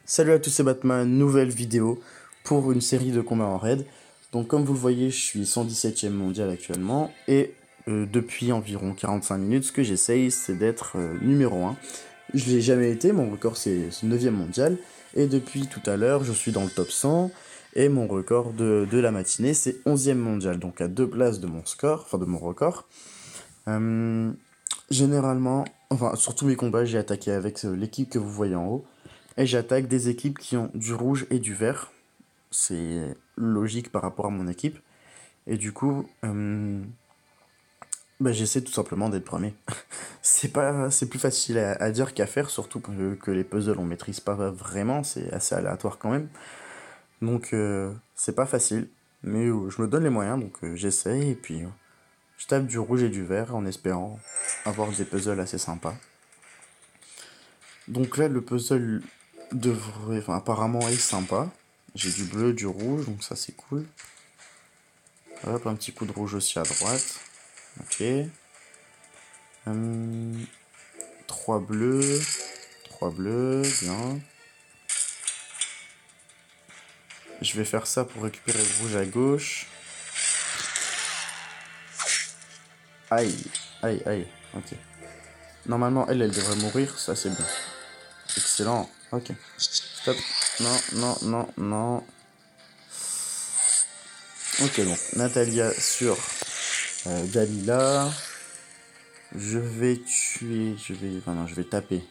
Salut à tous, c'est Batman, nouvelle vidéo pour une série de combats en raid. Donc comme vous le voyez, je suis 117e mondial actuellement et depuis environ 45 minutes, ce que j'essaye c'est d'être numéro 1. Je l'ai jamais été, mon record c'est 9e mondial et depuis tout à l'heure je suis dans le top 100 et mon record de la matinée c'est 11e mondial, donc à 2 places de mon score, enfin de mon record. Euh, Généralement, enfin sur tous mes combats j'ai attaqué avec l'équipe que vous voyez en haut. Et j'attaque des équipes qui ont du rouge et du vert. C'est logique par rapport à mon équipe. Et du coup, j'essaie tout simplement d'être premier. C'est plus facile à dire qu'à faire, surtout que les puzzles on maîtrise pas vraiment, c'est assez aléatoire quand même. Donc c'est pas facile, mais je me donne les moyens, donc j'essaie et puis je tape du rouge et du vert en espérant avoir des puzzles assez sympas. Donc là, le puzzle devrait, enfin, apparemment est sympa. J'ai du bleu, du rouge, donc ça c'est cool. Hop, un petit coup de rouge aussi à droite. Ok. 3 bleus. 3 bleus, bien. Je vais faire ça pour récupérer le rouge à gauche. Aïe, aïe, aïe, ok. Normalement, elle devrait mourir, ça c'est bon. Excellent, ok. Stop, non, non, non, non. Ok, donc Natalia sur Dalila. Je vais tuer, je vais taper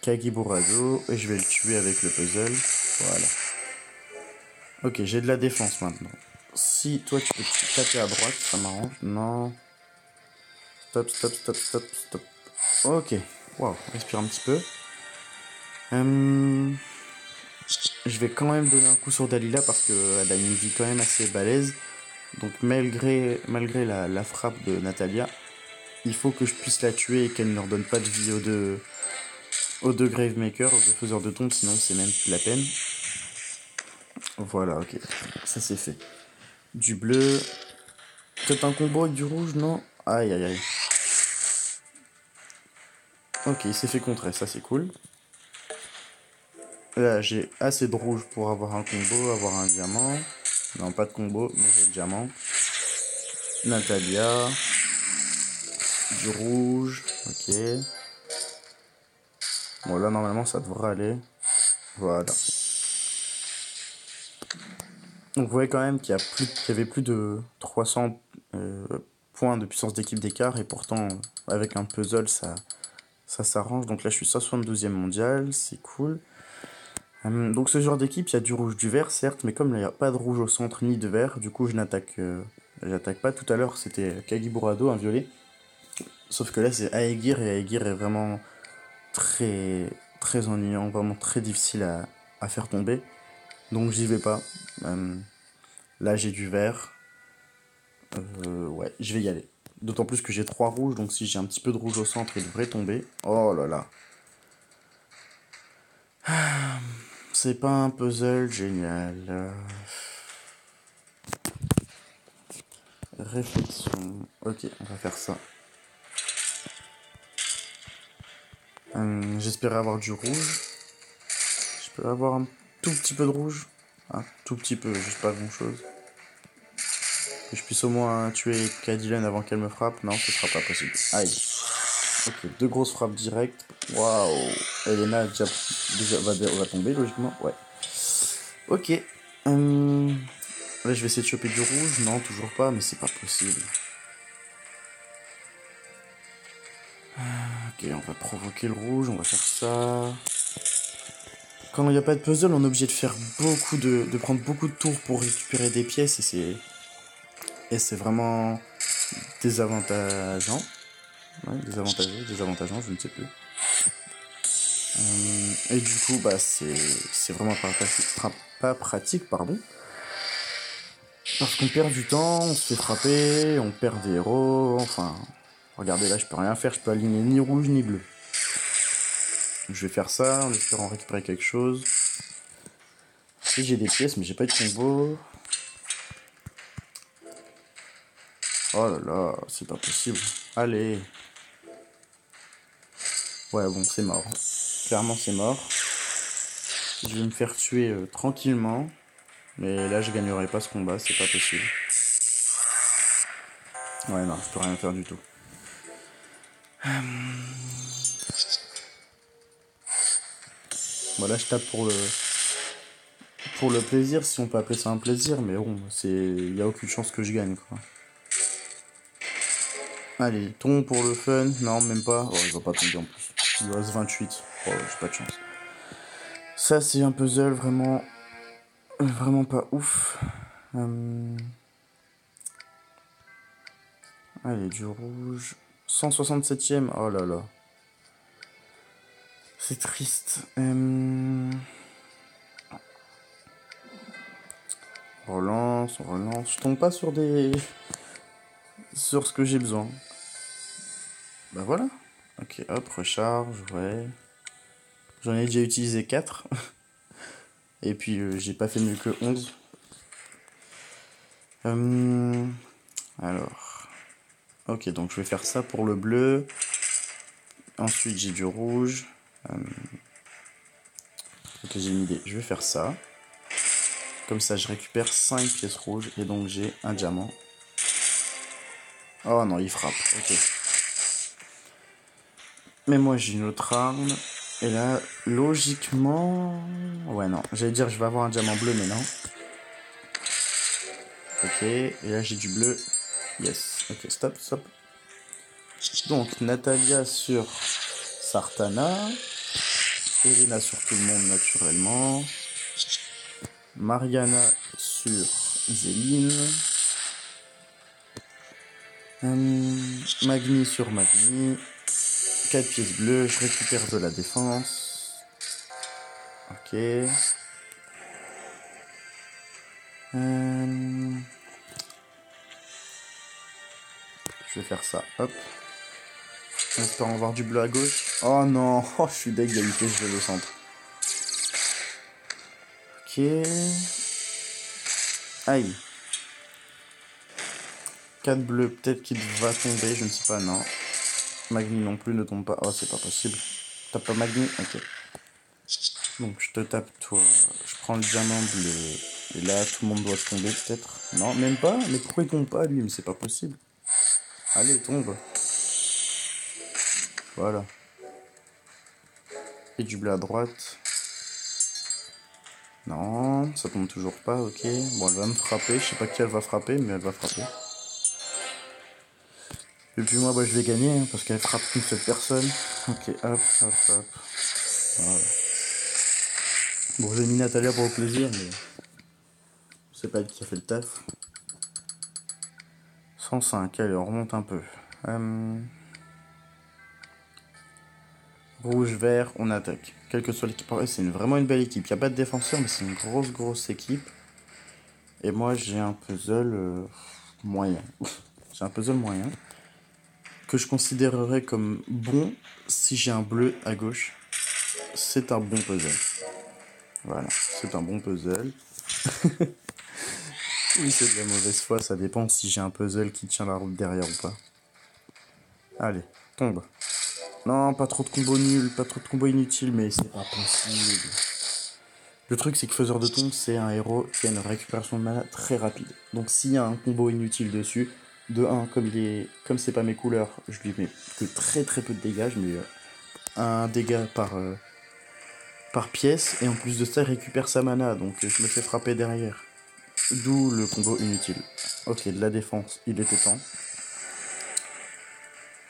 Kagiburado et je vais le tuer avec le puzzle. Voilà. Ok, j'ai de la défense maintenant. Si toi tu peux taper à droite, ça m'arrange. Non. Stop, stop, stop, stop, stop. Ok. Waouh, respire un petit peu. Je vais quand même donner un coup sur Dalila parce qu'elle a une vie quand même assez balèze. Donc malgré la frappe de Natalia, il faut que je puisse la tuer et qu'elle ne leur donne pas de vie aux deux Gravemakers, aux deux faiseurs de tombes, sinon c'est même plus la peine. Voilà, ok. Ça c'est fait. Du bleu. Peut-être un combo avec du rouge, non? Aïe aïe aïe. Ok, il s'est fait contrer, ça c'est cool. Là, j'ai assez de rouge pour avoir un combo, avoir un diamant. Non, pas de combo, mais j'ai le diamant. Natalia. Du rouge, ok. Bon, là, normalement, ça devrait aller. Voilà. Donc, vous voyez quand même qu'il y avait plus de 300 points de puissance d'équipe d'écart. Et pourtant, avec un puzzle, ça s'arrange. Donc là, je suis 72e mondial. C'est cool. Donc, ce genre d'équipe, il y a du rouge, du vert, certes. Mais comme il n'y a pas de rouge au centre ni de vert, du coup, j'attaque pas. Tout à l'heure, c'était Kagiburado, un violet. Sauf que là, c'est Aegir. Et Aegir est vraiment très, très ennuyant. Vraiment très difficile à faire tomber. Donc, j'y vais pas. Là, j'ai du vert. Ouais, je vais y aller. D'autant plus que j'ai 3 rouges, donc si j'ai un petit peu de rouge au centre, il devrait tomber. Oh là là. C'est pas un puzzle génial. Réflexion. Ok, on va faire ça. J'espérais avoir du rouge. Je peux avoir un tout petit peu de rouge. Un tout petit peu, juste pas grand chose. Que je puisse au moins tuer Cadillac avant qu'elle me frappe. Non, ce sera pas possible. Aïe. Ok, 2 grosses frappes directes. Waouh. Elena va tomber logiquement. Ouais. Ok. Là, je vais essayer de choper du rouge. Non, toujours pas, mais c'est pas possible. Ok, on va provoquer le rouge. On va faire ça. Quand il n'y a pas de puzzle, on est obligé de faire de prendre beaucoup de tours pour récupérer des pièces et c'est vraiment désavantageant. Ouais, désavantageant, je ne sais plus. Et du coup, c'est vraiment pas pratique, pardon. Parce qu'on perd du temps, on se fait frapper, on perd des héros, enfin... Regardez là, je peux rien faire, je peux aligner ni rouge ni bleu. Donc, je vais faire ça en espérant récupérer quelque chose. Si j'ai des pièces, mais j'ai pas de combo. Oh là là, c'est pas possible. Allez. Ouais, bon, c'est mort. clairement c'est mort. Je vais me faire tuer tranquillement. Mais là, je gagnerai pas ce combat, c'est pas possible. Ouais, non, je peux rien faire du tout. Voilà, je tape pour le plaisir, si on peut appeler ça un plaisir, mais bon, il y a aucune chance que je gagne, quoi. Allez, tombe pour le fun. Non, même pas. Oh, il va pas tomber en plus. Il lui reste 28. Oh, j'ai pas de chance. Ça, c'est un puzzle vraiment pas ouf. Allez, du rouge. 167ème. Oh là là. C'est triste. Relance, on relance. Je tombe pas sur sur ce que j'ai besoin. Bah voilà. Ok, hop, recharge, ouais. J'en ai déjà utilisé 4. Et puis j'ai pas fait mieux que 11. Alors. Ok, donc je vais faire ça pour le bleu. Ensuite j'ai du rouge. Ok, j'ai une idée. Je vais faire ça. Comme ça je récupère 5 pièces rouges. Et donc j'ai un diamant. Oh non, il frappe. Ok. Mais moi j'ai une autre arme. Et là, logiquement... Ouais, non. J'allais dire je vais avoir un diamant bleu, mais non. Ok. Et là j'ai du bleu. Yes. Ok, stop, stop. Donc, Natalia sur Sartana. Elena sur tout le monde, naturellement. Mariana sur Zéline. Magni sur Magni. 4 pièces bleues, je récupère de la défense. Ok. Je vais faire ça, hop. En espérant avoir du bleu à gauche. Oh non, oh, je suis deg, il y a une pièce bleue au centre. Ok. Aïe. 4 bleus, peut-être qu'il va tomber, je ne sais pas, non. Magni non plus ne tombe pas. Oh, c'est pas possible. Tape pas Magni. Ok. Donc, je te tape, toi. Je prends le diamant bleu. Et là, tout le monde doit tomber, peut-être. Non, même pas. Mais pourquoi il tombe pas, lui? Mais c'est pas possible. Allez, tombe. Voilà. Et du bleu à droite. Non, ça tombe toujours pas, ok. Bon, elle va me frapper. Je sais pas qui elle va frapper, mais elle va frapper. Et puis moi, bah, je vais gagner, hein, parce qu'elle frappe qu'une seule personne. Ok, hop, hop, hop. Voilà. Bon, j'ai mis Natalia pour le plaisir, mais c'est pas elle qui a fait le taf. 105, allez, on remonte un peu. Rouge, vert, on attaque. Quelle que soit l'équipe. Ouais, c'est vraiment une belle équipe. Il n'y a pas de défenseur, mais c'est une grosse équipe. Et moi, j'ai un puzzle moyen. J'ai un puzzle moyen. Que je considérerais comme bon si j'ai un bleu à gauche. C'est un bon puzzle. Voilà, c'est un bon puzzle. Oui, c'est de la mauvaise foi, ça dépend si j'ai un puzzle qui tient la route derrière ou pas. Allez, tombe. Non, pas trop de combos nuls, pas trop de combos inutiles, mais c'est pas possible. Le truc, c'est que Faiseur de Tombe, c'est un héros qui a une récupération de mana très rapide. Donc s'il y a un combo inutile dessus, de 1, comme c'est pas mes couleurs, je lui mets que très peu de dégâts, je mets un dégât par pièce, et en plus de ça, il récupère sa mana, donc je me fais frapper derrière. D'où le combo inutile. Ok, de la défense, il était temps.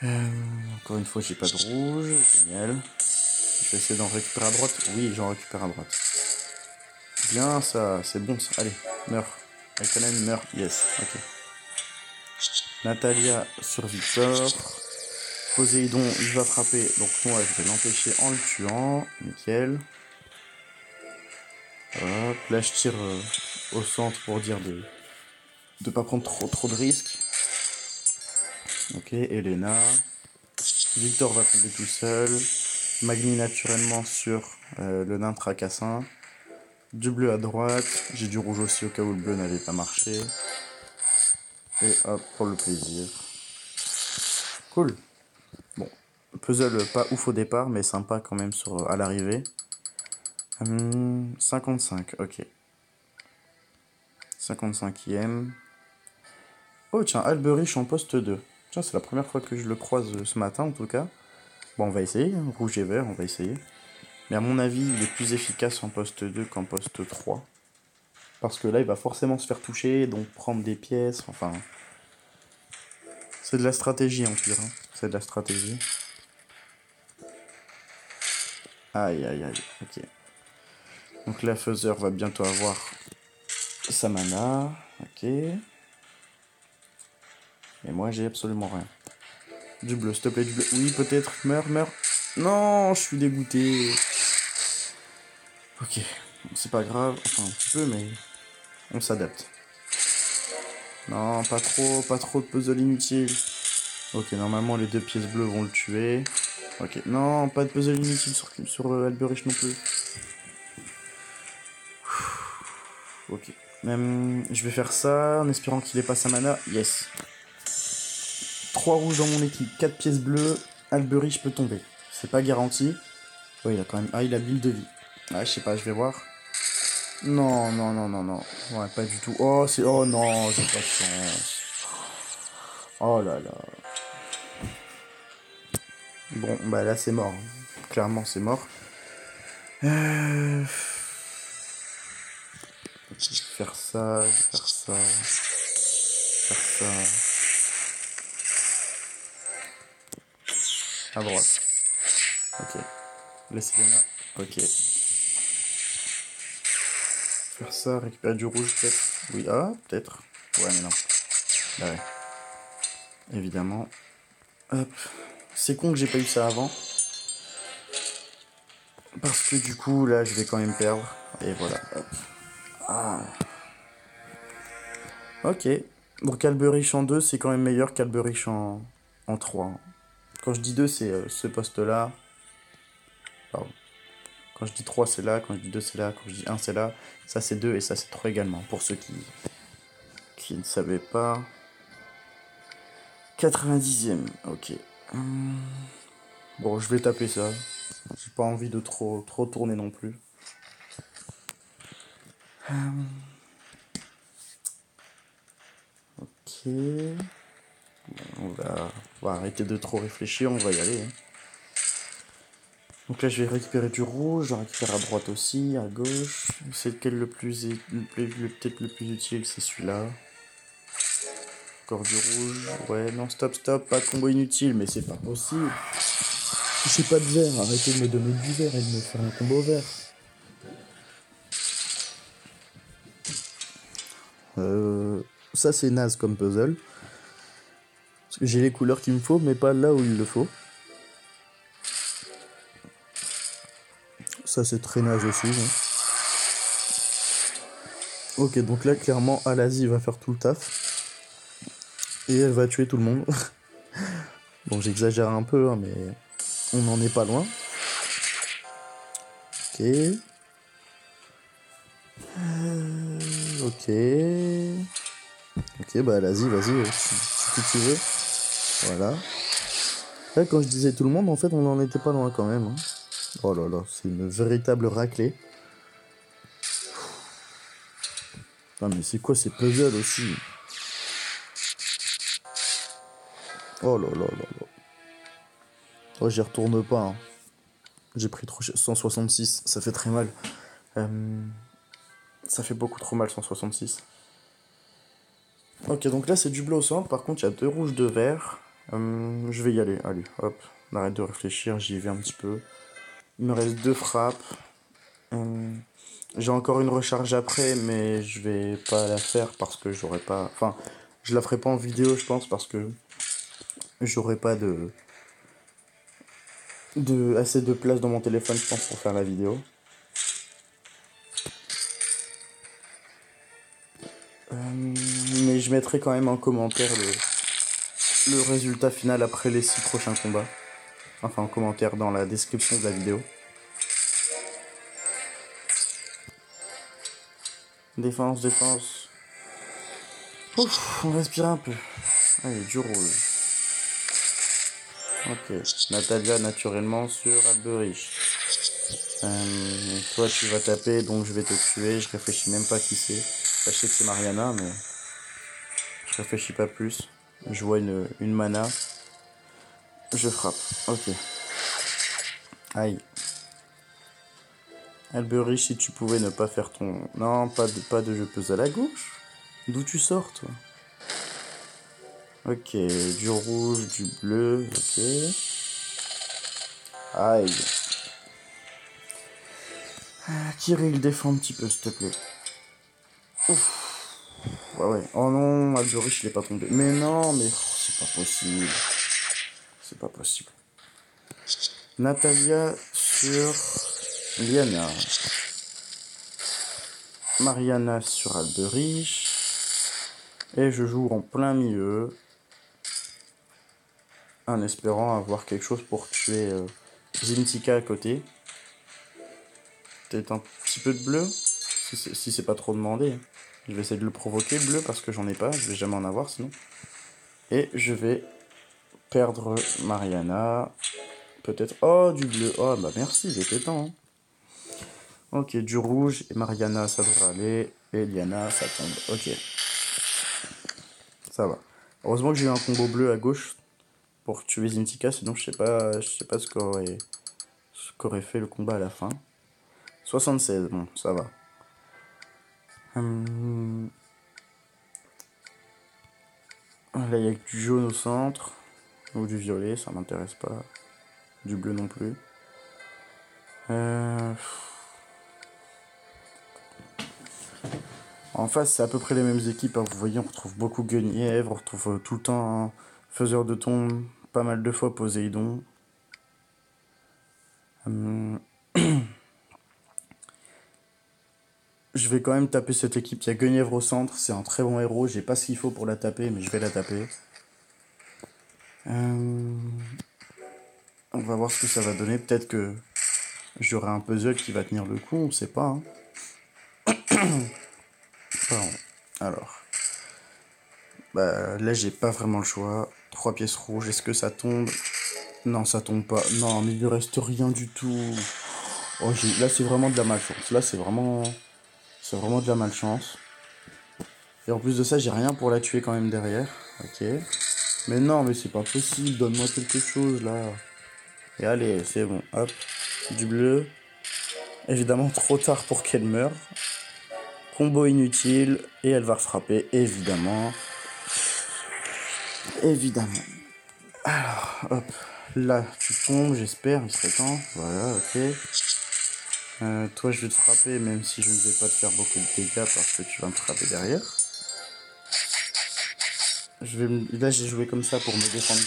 Encore une fois, j'ai pas de rouge, génial. Je vais essayer d'en récupérer à droite. Oui, j'en récupère à droite. Bien, ça, c'est bon ça. Allez, meurs. Aikanen meurt, yes, ok. Natalia sur Victor. Poséidon, il va frapper, donc moi je vais l'empêcher en le tuant. Nickel. Hop, là je tire au centre pour dire de pas prendre trop de risques. Ok, Elena. Victor va tomber tout seul. Magni naturellement sur le nain tracassin. Du bleu à droite. J'ai du rouge aussi au cas où le bleu n'allait pas marcher. Et hop, pour le plaisir. Cool. Bon, Puzzle pas ouf au départ, mais sympa quand même à l'arrivée. 55, ok. 55e. Oh tiens, Alberich en poste 2. Tiens, c'est la première fois que je le croise ce matin en tout cas. Bon, on va essayer, hein. Rouge et vert, on va essayer. Mais à mon avis, il est plus efficace en poste 2 qu'en poste 3. Parce que là, il va forcément se faire toucher, donc prendre des pièces, enfin... C'est de la stratégie en pire, hein. C'est de la stratégie. Aïe, aïe, aïe, ok. Donc la faiseur va bientôt avoir sa mana, ok. Et moi, j'ai absolument rien. Du bleu, s'il te plaît, du bleu. Oui, peut-être, meurs, meurs. Non, je suis dégoûté. Ok, c'est pas grave, enfin un petit peu, mais on s'adapte. Non, pas trop de puzzle inutile. Ok, normalement les deux pièces bleues vont le tuer. Ok, non, pas de puzzle inutile sur Alberich non plus. Ok. Je vais faire ça en espérant qu'il ait pas sa mana. Yes. 3 rouges dans mon équipe, 4 pièces bleues. Alberich peut tomber. C'est pas garanti. Ouais, il a quand même... Ah, il a build de vie. Ah, je sais pas, je vais voir. Non, non, non, non, non. Ouais, pas du tout. Oh, c'est... Oh non, j'ai pas de chance. Oh là là. Bon, bah là, c'est mort. Clairement, c'est mort. Je vais faire ça, je vais faire ça, faire ça. À droite. Ok. Laissez les mains. Ok. Faire ça, récupérer du rouge peut-être. Oui, ah, peut-être. Ouais, mais non. Bah ouais. Évidemment. Hop. C'est con que j'ai pas eu ça avant. Parce que du coup, là, je vais quand même perdre. Et voilà. Hop. Ah. Ok. Donc Alberich en 2, c'est quand même meilleur qu'Alberich en 3. Quand je dis 2, c'est ce poste-là. Pardon. Quand je dis 3, c'est là. Quand je dis 2, c'est là. Quand je dis 1, c'est là. Ça, c'est 2 et ça, c'est 3 également. Pour ceux qui ne savaient pas. 90e. Ok. Bon, je vais taper ça. J'ai pas envie de trop tourner non plus. Ok. On va arrêter de trop réfléchir, on va y aller. Hein. Donc là, je vais récupérer du rouge, j'en récupère à droite aussi, à gauche. C'est lequel peut-être le plus utile, c'est celui-là. Encore du rouge. Ouais, non, stop, stop, pas de combo inutile, mais c'est pas possible. J'ai pas de vert, arrêtez de me donner du vert et de me faire un combo vert. Ça c'est naze comme puzzle. Parce que j'ai les couleurs qu'il me faut, mais pas là où il le faut. Ça c'est très naze aussi. Hein. Ok, donc là clairement Alazi va faire tout le taf. Et elle va tuer tout le monde. Bon, j'exagère un peu, hein, mais on n'en est pas loin. Ok. Ok. Ok, bah vas-y, si tu veux. Voilà. Là, quand je disais tout le monde, en fait, on n'en était pas loin quand même. Hein. Oh là là, c'est une véritable raclée. Non mais c'est quoi ces puzzles aussi? Oh là là là là. Oh, j'y retourne pas. Hein. J'ai pris 166, ça fait très mal. Ça fait beaucoup trop mal 166. Ok, donc là c'est du bleu au centre, par contre il y a 2 rouges, 2 verts. Je vais y aller, allez, hop, on arrête de réfléchir, j'y vais un petit peu. Il me reste 2 frappes. J'ai encore une recharge après, mais je vais pas la faire parce que j'aurai pas... Enfin, je la ferai pas en vidéo, je pense, parce que j'aurai pas assez de place dans mon téléphone, je pense, pour faire la vidéo. Mais je mettrai quand même en commentaire le résultat final après les 6 prochains combats. Enfin, en commentaire dans la description de la vidéo. Défense, défense. Ouf, on respire un peu. Allez, du rouge. Ok. Natalia, naturellement, sur Alberich. Toi, tu vas taper, donc je vais te tuer. Je réfléchis même pas qui c'est. Enfin, je sais que c'est Mariana, mais je réfléchis pas plus. Je vois une mana. Je frappe. Ok. Aïe. Alberich, si tu pouvais ne pas faire ton... Non, pas de jeu puzzle à gauche. D'où tu sors, toi? Ok, du rouge, du bleu, ok. Aïe. Kirill, défends un petit peu, s'il te plaît. Ouf. Ouais, ouais. Oh non, Alberich, il est pas tombé. Mais non, mais c'est pas possible. C'est pas possible. Natalia sur Liana. Mariana sur Alberich. Et je joue en plein milieu. En espérant avoir quelque chose pour tuer Zintika à côté. Peut-être un petit peu de bleu. Si c'est pas trop demandé. Je vais essayer de le provoquer, le bleu, parce que j'en ai pas. Je vais jamais en avoir sinon. Et je vais perdre Mariana. Peut-être. Oh, du bleu. Oh, bah merci, il était temps. Hein. Ok, du rouge. Et Mariana, ça devrait aller. Et Liana, ça tombe. Ok, ça va. Heureusement que j'ai eu un combo bleu à gauche pour tuer Zintika. Sinon, je sais pas ce qu'aurait fait le combat à la fin. 76, bon, ça va. Là, il y a du jaune au centre. Ou du violet, ça m'intéresse pas. Du bleu non plus. Euh... En face, c'est à peu près les mêmes équipes. Hein. Vous voyez, on retrouve beaucoup Guenièvre, on retrouve tout le temps Faiseur de Tombe, pas mal de fois Poséidon. Je vais quand même taper cette équipe. Il y a Guenièvre au centre, c'est un très bon héros. J'ai pas ce qu'il faut pour la taper, mais je vais la taper. On va voir ce que ça va donner. Peut-être que j'aurai un puzzle qui va tenir le coup, on sait pas. Hein. Pardon. Alors. Bah, là, j'ai pas vraiment le choix. 3 pièces rouges, est-ce que ça tombe? Non, ça tombe pas. Non, mais il ne reste rien du tout. Oh, là, c'est vraiment de la malchance. Là, c'est vraiment de la malchance. Et en plus de ça, j'ai rien pour la tuer quand même derrière. Ok. Mais non, mais c'est pas possible. Donne-moi quelque chose là. Et allez, c'est bon. Hop. Du bleu. Évidemment, trop tard pour qu'elle meure. Combo inutile. Et elle va frapper, évidemment. Évidemment. Alors, hop. Là, tu tombes, j'espère. Il serait temps. Voilà, ok. Toi, je vais te frapper, même si je ne vais pas te faire beaucoup de dégâts parce que tu vas me frapper derrière. Là, j'ai joué comme ça pour me défendre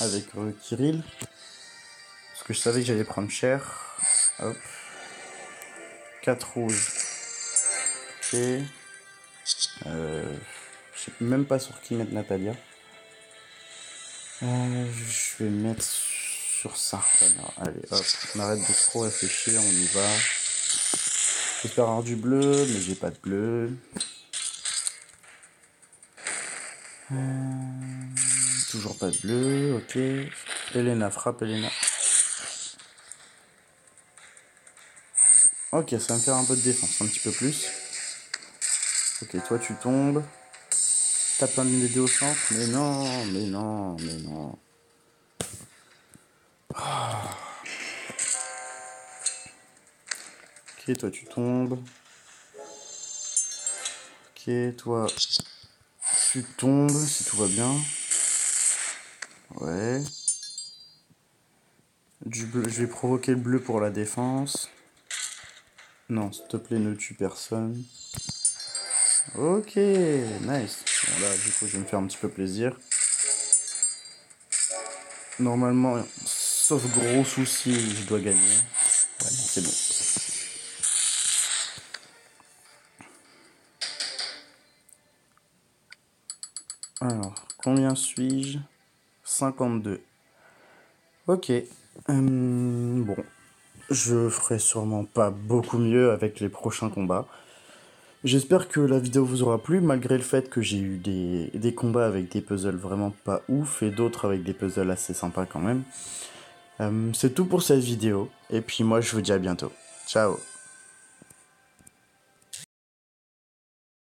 avec Kirill. Parce que je savais que j'allais prendre cher. Hop. 4 rouges. Ok. Je sais même pas sur qui mettre Natalia. Je vais mettre sur Sartana. Allez, hop. On arrête de trop réfléchir, on y va. J'espère avoir du bleu, mais j'ai pas de bleu. Toujours pas de bleu, ok. Elena, frappe Elena. Ok, ça va me faire un peu de défense, un petit peu plus. Ok, toi tu tombes. T'as plein de dés au centre. Mais non, mais non, mais non. Ok, toi tu tombes. Ok, toi tu tombes si tout va bien. Ouais. Du bleu, je vais provoquer le bleu pour la défense. Non, s'il te plaît, ne tue personne. Ok, nice. Bon, là, du coup, je vais me faire un petit peu plaisir. Normalement, sauf gros souci, je dois gagner. Ouais, non, c'est bon. Alors, combien suis-je? 52. Ok. Bon. Je ferai sûrement pas beaucoup mieux avec les prochains combats. J'espère que la vidéo vous aura plu, malgré le fait que j'ai eu des combats avec des puzzles vraiment pas ouf, et d'autres avec des puzzles assez sympas quand même. C'est tout pour cette vidéo, et puis moi je vous dis à bientôt. Ciao!